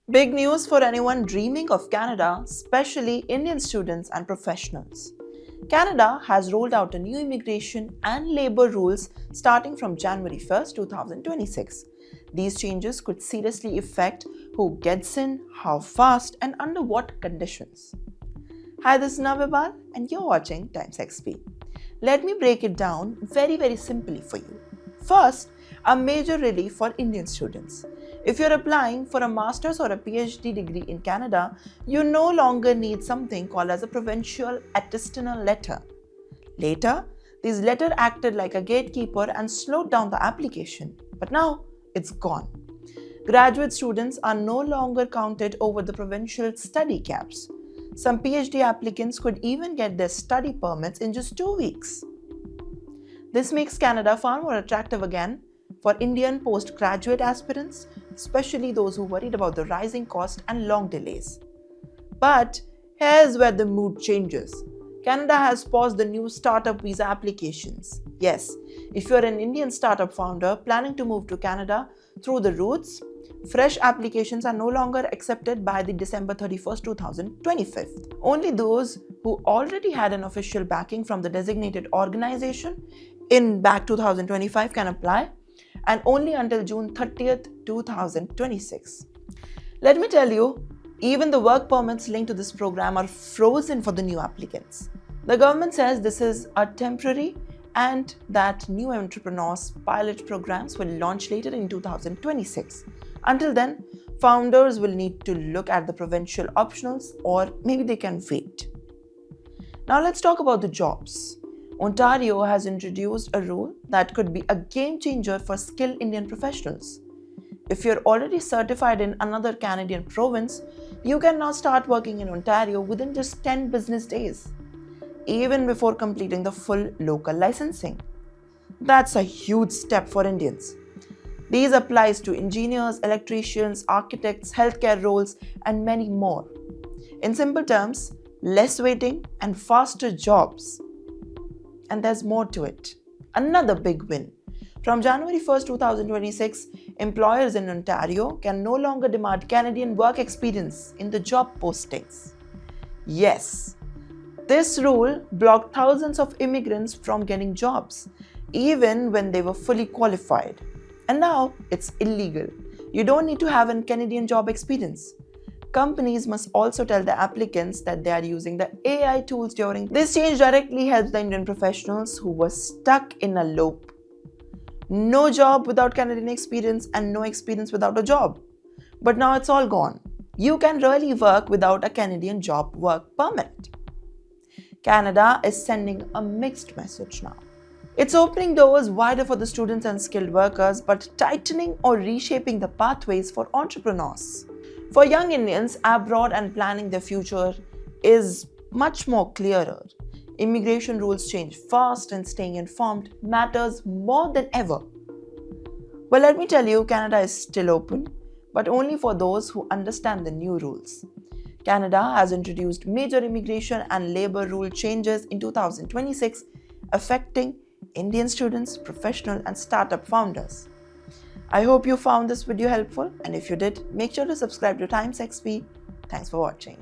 Big news for anyone dreaming of Canada, especially Indian students and professionals. Canada has rolled out a new immigration and labor rules starting from January 1st, 2026. These changes could seriously affect who gets in, how fast, and under what conditions. Hi, this is Navibal, and you're watching TimesXP. Let me break it down very simply for you. First, a major relief for Indian students. If you're applying for a master's or a PhD degree in Canada, you no longer need something called as a provincial attestation letter. Later, these letters acted like a gatekeeper and slowed down the application. But now, it's gone. Graduate students are no longer counted over the provincial study caps. Some PhD applicants could even get their study permits in just 2 weeks. This makes Canada far more attractive again for Indian postgraduate aspirants, especially those who worried about the rising cost and long delays. But here's where the mood changes. Canada has paused the new startup visa applications. Yes, if you're an Indian startup founder planning to move to Canada through the routes, fresh applications are no longer accepted by the December 31st, 2025. Only those who already had an official backing from the designated organization in back 2025 can apply, and only until June 30th, 2026. Let me tell you, even the work permits linked to this program are frozen for the new applicants. The government says this is a temporary and that new entrepreneurs pilot programs will launch later in 2026. Until then, founders will need to look at the provincial optionals, or maybe they can wait. Now let's talk about the jobs. Ontario has introduced a rule that could be a game changer for skilled Indian professionals. If you're already certified in another Canadian province, you can now start working in Ontario within just 10 business days, even before completing the full local licensing. That's a huge step for Indians. These applies to engineers, electricians, architects, healthcare roles, and many more. In simple terms, less waiting and faster jobs. And there's more to it. Another big win. From January 1st, 2026, employers in Ontario can no longer demand Canadian work experience in the job postings. Yes, this rule blocked thousands of immigrants from getting jobs, even when they were fully qualified. And now it's illegal. You don't need to have a Canadian job experience. Companies must also tell the applicants that they are using the AI tools during. This change directly helps the Indian professionals who were stuck in a loop. No job without Canadian experience and no experience without a job. But now it's all gone. You can really work without a Canadian job work permit. Canada is sending a mixed message now. It's opening doors wider for the students and skilled workers, but tightening or reshaping the pathways for entrepreneurs. For young Indians abroad and planning their future is much more clearer. Immigration rules change fast and staying informed matters more than ever. Well, let me tell you, Canada is still open, but only for those who understand the new rules. Canada has introduced major immigration and labor rule changes in 2026, affecting Indian students, professional, and startup founders. I hope you found this video helpful, and if you did, make sure to subscribe to TimesXP. Thanks for watching.